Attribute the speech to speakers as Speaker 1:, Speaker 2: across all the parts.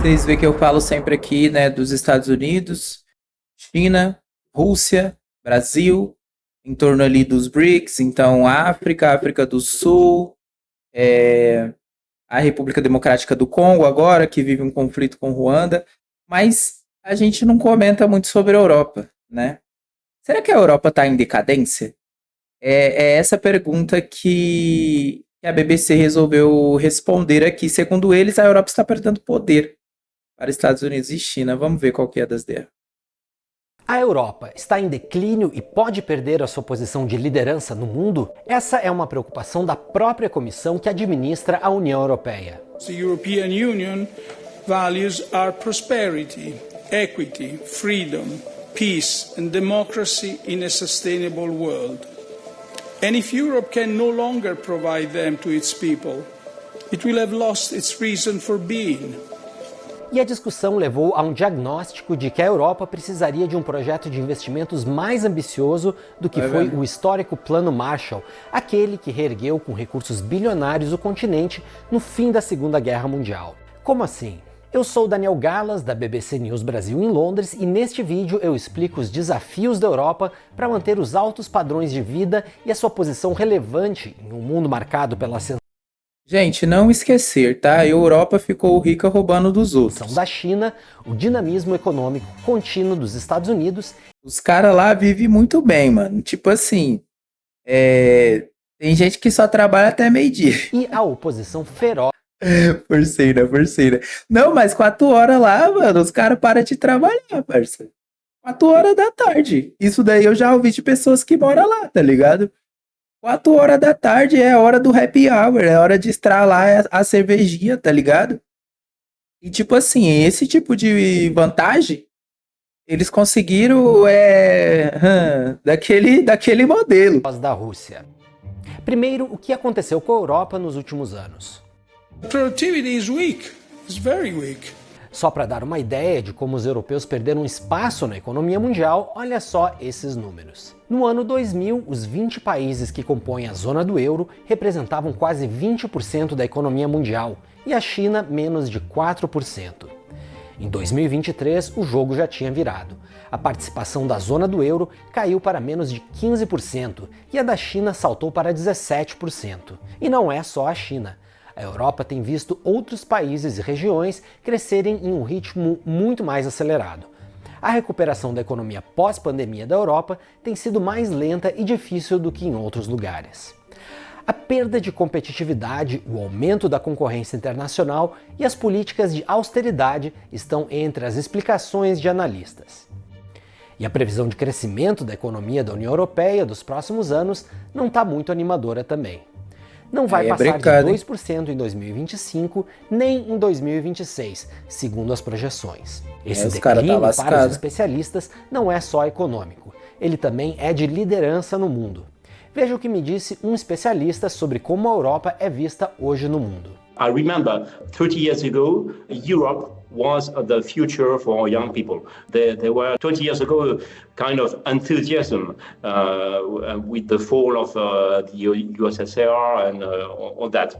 Speaker 1: Vocês veem que eu falo sempre aqui, né, dos Estados Unidos, China, Rússia, Brasil, em torno ali dos BRICS, então África, África do Sul, a República Democrática do Congo agora, que vive um conflito com Ruanda, mas a gente não comenta muito sobre a Europa, né? Será que a Europa está em decadência? É essa pergunta que a BBC resolveu responder aqui. Segundo eles, a Europa está perdendo poder para Estados Unidos e China. Vamos ver qual que é das delas.
Speaker 2: A Europa está em declínio e pode perder a sua posição de liderança no mundo? Essa é uma preocupação da própria comissão que administra a União Europeia.
Speaker 3: The European Union values are prosperity, equity, freedom, peace and democracy in a sustainable world. And if Europe can no longer provide them to its people, it will have lost its reason for being.
Speaker 2: E a discussão levou a um diagnóstico de que a Europa precisaria de um projeto de investimentos mais ambicioso do que foi o histórico Plano Marshall, aquele que reergueu com recursos bilionários o continente no fim da Segunda Guerra Mundial. Como assim? Eu sou Daniel Galas, da BBC News Brasil em Londres, e neste vídeo eu explico os desafios da Europa para manter os altos padrões de vida e a sua posição relevante em um mundo marcado pela ascensão
Speaker 1: Gente, não esquecer, tá? A Europa ficou rica roubando dos outros.
Speaker 2: da China, o dinamismo econômico contínuo dos Estados Unidos.
Speaker 1: Os caras lá vivem muito bem, mano. Tipo assim, tem gente que só trabalha até meio-dia.
Speaker 2: E a oposição feroz
Speaker 1: Forceira. Não, mas 4 horas lá, mano, os caras param de trabalhar, parça. 4 horas da tarde. Isso daí eu já ouvi de pessoas que moram lá, tá ligado? 4 horas da tarde é a hora do happy hour, é a hora de estralar a cervejinha, tá ligado? E tipo assim, esse tipo de vantagem, eles conseguiram daquele modelo.
Speaker 2: da Rússia. Primeiro, o que aconteceu com a Europa nos últimos anos?
Speaker 3: Productivity is weak, it's very weak.
Speaker 2: Só para dar uma ideia de como os europeus perderam espaço na economia mundial, olha só esses números. No ano 2000, os 20 países que compõem a zona do euro representavam quase 20% da economia mundial e a China menos de 4%. Em 2023, o jogo já tinha virado. A participação da zona do euro caiu para menos de 15% e a da China saltou para 17%. E não é só a China. A Europa tem visto outros países e regiões crescerem em um ritmo muito mais acelerado. A recuperação da economia pós-pandemia da Europa tem sido mais lenta e difícil do que em outros lugares. A perda de competitividade, o aumento da concorrência internacional e as políticas de austeridade estão entre as explicações de analistas. E a previsão de crescimento da economia da União Europeia dos próximos anos não está muito animadora também. Não vai passar de 2% em 2025, nem em 2026, segundo as projeções. Esse declínio, para os especialistas, não é só econômico. Ele também é de liderança no mundo. Veja o que me disse um especialista sobre como a Europa é vista hoje no mundo.
Speaker 4: I remember 30 years ago, Europe was the future for young people. There were 20 years ago kind of enthusiasm with the fall of the USSR and all that.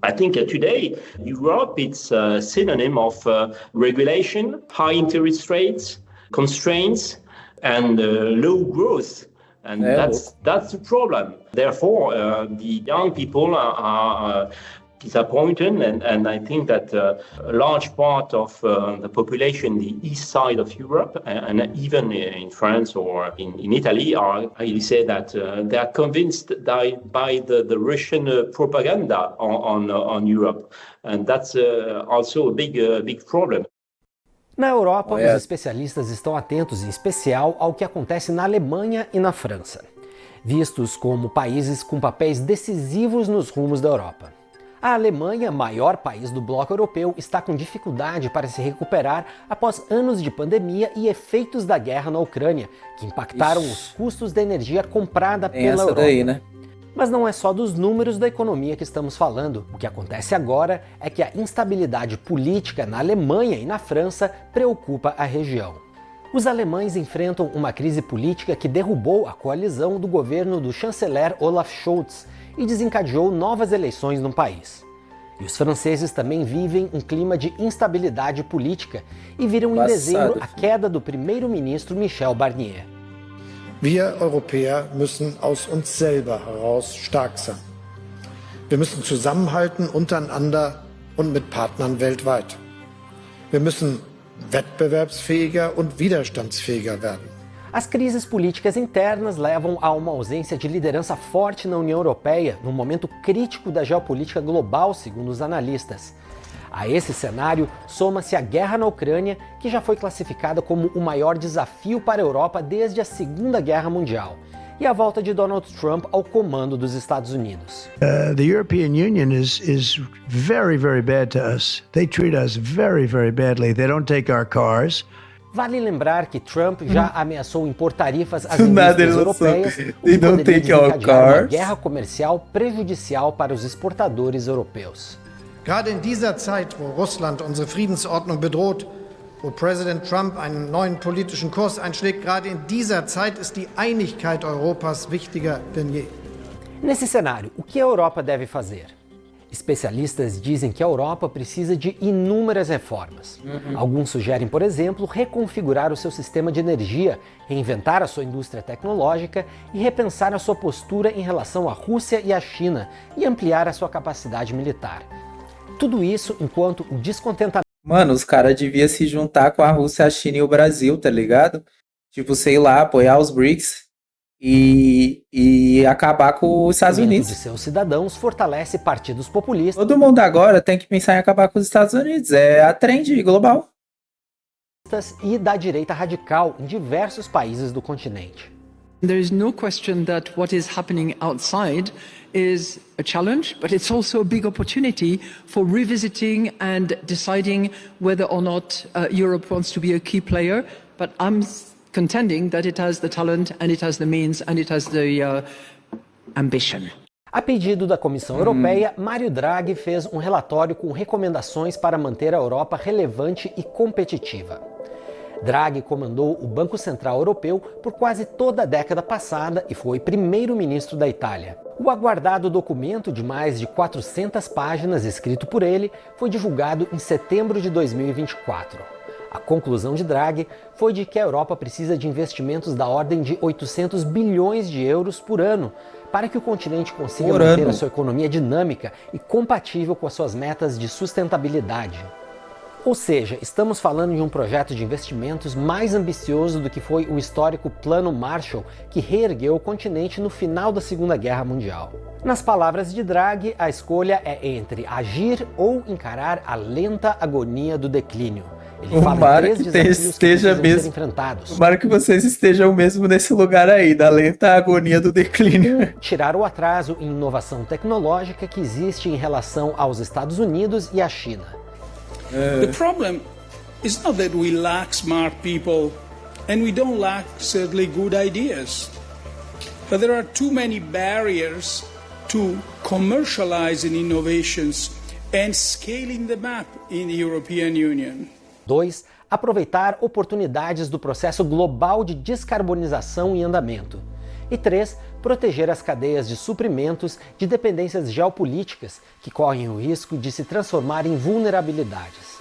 Speaker 4: I think today Europe it's a synonym of regulation, high interest rates, constraints, and low growth. And that's the problem. Therefore, the young people are disappointed, and I think that a large part of the population, the east side of Europe, and even in France or in Italy, I say that they are convinced by the Russian propaganda on Europe, and that's also a big problem.
Speaker 2: Na Europa, os especialistas estão atentos em especial ao que acontece na Alemanha e na França, vistos como países com papéis decisivos nos rumos da Europa. A Alemanha, maior país do bloco europeu, está com dificuldade para se recuperar após anos de pandemia e efeitos da guerra na Ucrânia, que impactaram os custos da energia comprada pela Europa.
Speaker 1: Né?
Speaker 2: Mas não é só dos números da economia que estamos falando. O que acontece agora é que a instabilidade política na Alemanha e na França preocupa a região. Os alemães enfrentam uma crise política que derrubou a coalizão do governo do chanceler Olaf Scholz e desencadeou novas eleições no país. E os franceses também vivem um clima de instabilidade política e viram em dezembro a queda do primeiro-ministro Michel Barnier.
Speaker 5: Wir Europäer müssen aus uns selber heraus stark sein. Wir müssen zusammenhalten untereinander und mit Partnern weltweit. Wir müssen wettbewerbsfähiger und widerstandsfähiger werden.
Speaker 2: As crises políticas internas levam a uma ausência de liderança forte na União Europeia, num momento crítico da geopolítica global, segundo os analistas. A esse cenário, soma-se a guerra na Ucrânia, que já foi classificada como o maior desafio para a Europa desde a Segunda Guerra Mundial, e a volta de Donald Trump ao comando dos Estados Unidos.
Speaker 6: The European Union is very, very bad to us. They treat us very, very badly. They don't take our cars.
Speaker 2: Vale lembrar que Trump já ameaçou impor tarifas às indústrias europeias, o que poderia desencadear uma guerra comercial prejudicial para os exportadores europeus.
Speaker 5: Gerade in dieser Zeit, wo Russland unsere Friedensordnung bedroht, wo Präsident Trump einen neuen politischen Kurs einschlägt, gerade in dieser Zeit ist die Einigkeit Europas wichtiger denn je.
Speaker 2: Nesse cenário, o que a Europa deve fazer? Especialistas dizem que a Europa precisa de inúmeras reformas. Alguns sugerem, por exemplo, reconfigurar o seu sistema de energia, reinventar a sua indústria tecnológica e repensar a sua postura em relação à Rússia e à China e ampliar a sua capacidade militar. Tudo isso enquanto o descontentamento...
Speaker 1: Mano, os caras deviam se juntar com a Rússia, a China e o Brasil, tá ligado? Tipo, sei lá, apoiar os BRICS e acabar com os Estados Unidos.
Speaker 2: de seus cidadãos fortalece partidos populistas.
Speaker 1: Todo mundo agora tem que pensar em acabar com os Estados Unidos. É a trend global.
Speaker 2: E da direita radical em diversos países do continente.
Speaker 7: There is no question that what is happening outside is a challenge, but it's also a big opportunity for revisiting and deciding whether or not Europe wants to be a key player. But I'm contending that it has the talent and it has the means and it has the ambition.
Speaker 2: A pedido da Comissão Europeia, Mário Draghi fez um relatório com recomendações para manter a Europa relevante e competitiva. Draghi comandou o Banco Central Europeu por quase toda a década passada e foi primeiro-ministro da Itália. O aguardado documento de mais de 400 páginas escrito por ele foi divulgado em setembro de 2024. A conclusão de Draghi foi de que a Europa precisa de investimentos da ordem de 800 bilhões de euros por ano para que o continente consiga manter a sua economia dinâmica e compatível com as suas metas de sustentabilidade. Ou seja, estamos falando de um projeto de investimentos mais ambicioso do que foi o histórico Plano Marshall, que reergueu o continente no final da Segunda Guerra Mundial. Nas palavras de Draghi, a escolha é entre agir ou encarar a lenta agonia do declínio. Ele fala em 3 desafios que precisam ser enfrentados.
Speaker 1: Tomara que vocês estejam mesmo nesse lugar aí, da lenta agonia do declínio.
Speaker 2: Tirar o atraso em inovação tecnológica que existe em relação aos Estados Unidos e à China.
Speaker 3: The problem is not that we lack smart people and we don't lack certainly good ideas, but there are too many barriers to commercializing innovations and scaling them up in the European Union.
Speaker 2: 2. Aproveitar oportunidades do processo global de descarbonização em andamento. E 3. Proteger as cadeias de suprimentos de dependências geopolíticas que correm o risco de se transformar em vulnerabilidades.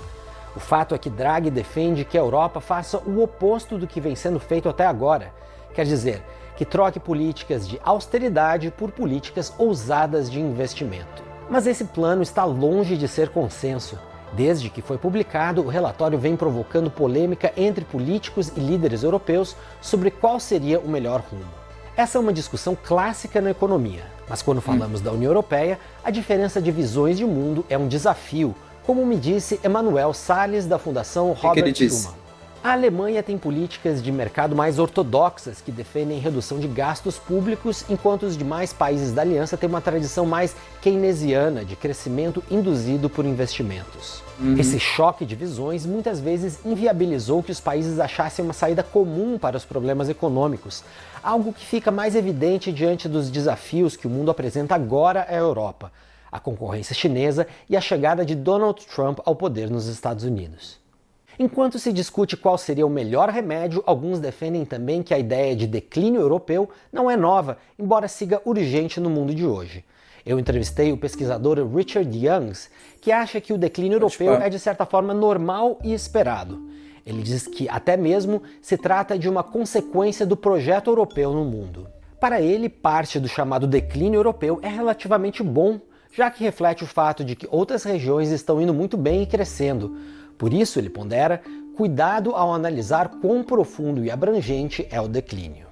Speaker 2: O fato é que Draghi defende que a Europa faça o oposto do que vem sendo feito até agora. Quer dizer, que troque políticas de austeridade por políticas ousadas de investimento. Mas esse plano está longe de ser consenso. Desde que foi publicado, o relatório vem provocando polêmica entre políticos e líderes europeus sobre qual seria o melhor rumo. Essa é uma discussão clássica na economia, mas quando falamos da União Europeia, a diferença de visões de mundo é um desafio, como me disse Emanuel Salles, da Fundação Robert Schuman. A Alemanha tem políticas de mercado mais ortodoxas que defendem redução de gastos públicos, enquanto os demais países da aliança têm uma tradição mais keynesiana de crescimento induzido por investimentos. Esse choque de visões muitas vezes inviabilizou que os países achassem uma saída comum para os problemas econômicos, algo que fica mais evidente diante dos desafios que o mundo apresenta agora à Europa, a concorrência chinesa e a chegada de Donald Trump ao poder nos Estados Unidos. Enquanto se discute qual seria o melhor remédio, alguns defendem também que a ideia de declínio europeu não é nova, embora siga urgente no mundo de hoje. Eu entrevistei o pesquisador Richard Youngs, que acha que o declínio europeu é de certa forma normal e esperado. Ele diz que até mesmo se trata de uma consequência do projeto europeu no mundo. Para ele, parte do chamado declínio europeu é relativamente bom, já que reflete o fato de que outras regiões estão indo muito bem e crescendo. Por isso, ele pondera, cuidado ao analisar quão profundo e abrangente é o declínio.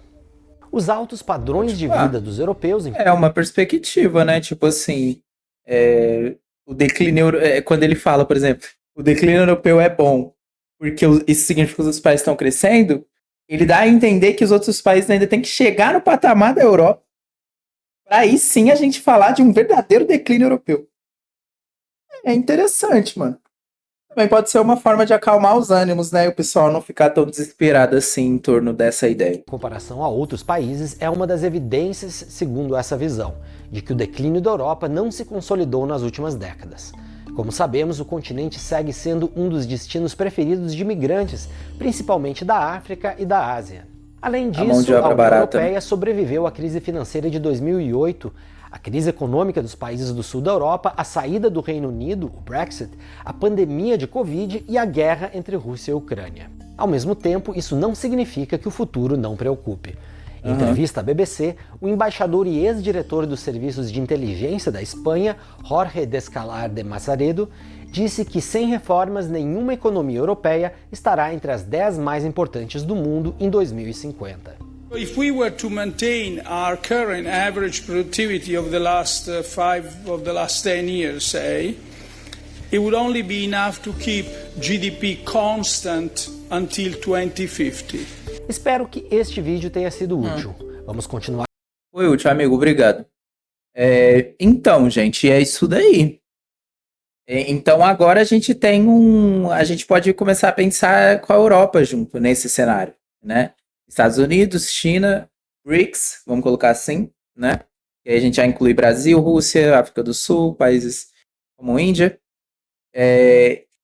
Speaker 2: Os altos padrões de vida dos europeus...
Speaker 1: É uma perspectiva, né? Tipo assim, o declínio... quando ele fala, por exemplo, o declínio europeu é bom, porque isso significa que os países estão crescendo, ele dá a entender que os outros países ainda têm que chegar no patamar da Europa para aí sim a gente falar de um verdadeiro declínio europeu. É interessante, mano. Também pode ser uma forma de acalmar os ânimos, né? E o pessoal não ficar tão desesperado assim em torno dessa ideia.
Speaker 2: Em comparação a outros países, é uma das evidências, segundo essa visão, de que o declínio da Europa não se consolidou nas últimas décadas. Como sabemos, o continente segue sendo um dos destinos preferidos de imigrantes, principalmente da África e da Ásia. Além disso, a União Europeia sobreviveu à crise financeira de 2008, a crise econômica dos países do sul da Europa, a saída do Reino Unido, o Brexit, a pandemia de Covid e a guerra entre Rússia e Ucrânia. Ao mesmo tempo, isso não significa que o futuro não preocupe. Em entrevista à BBC, o embaixador e ex-diretor dos serviços de inteligência da Espanha, Jorge Descalar de Mazzaredo, disse que sem reformas nenhuma economia europeia estará entre as 10 mais importantes do mundo em 2050.
Speaker 3: If we were to maintain our current average productivity of the last 10 years, say, it would only be enough to keep GDP constant until 2050.
Speaker 2: Espero que este vídeo tenha sido útil. Vamos continuar.
Speaker 1: Foi útil, amigo. Obrigado. Então, gente, é isso daí. Então, agora a gente tem a gente pode começar a pensar com a Europa junto nesse cenário, né? Estados Unidos, China, BRICS, vamos colocar assim, né? E aí a gente já inclui Brasil, Rússia, África do Sul, países como Índia.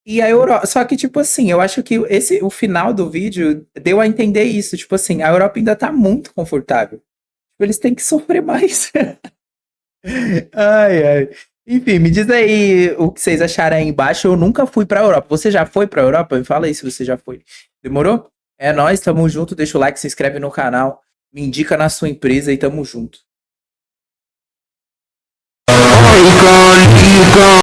Speaker 1: E a Europa, só que, tipo assim, eu acho que o final do vídeo deu a entender isso. Tipo assim, a Europa ainda tá muito confortável. Tipo, eles têm que sofrer mais. Ai. Enfim, me diz aí o que vocês acharam aí embaixo. Eu nunca fui pra Europa. Você já foi pra Europa? Me fala aí se você já foi. Demorou? É nóis, tamo junto. Deixa o like, se inscreve no canal. Me indica na sua empresa e tamo junto.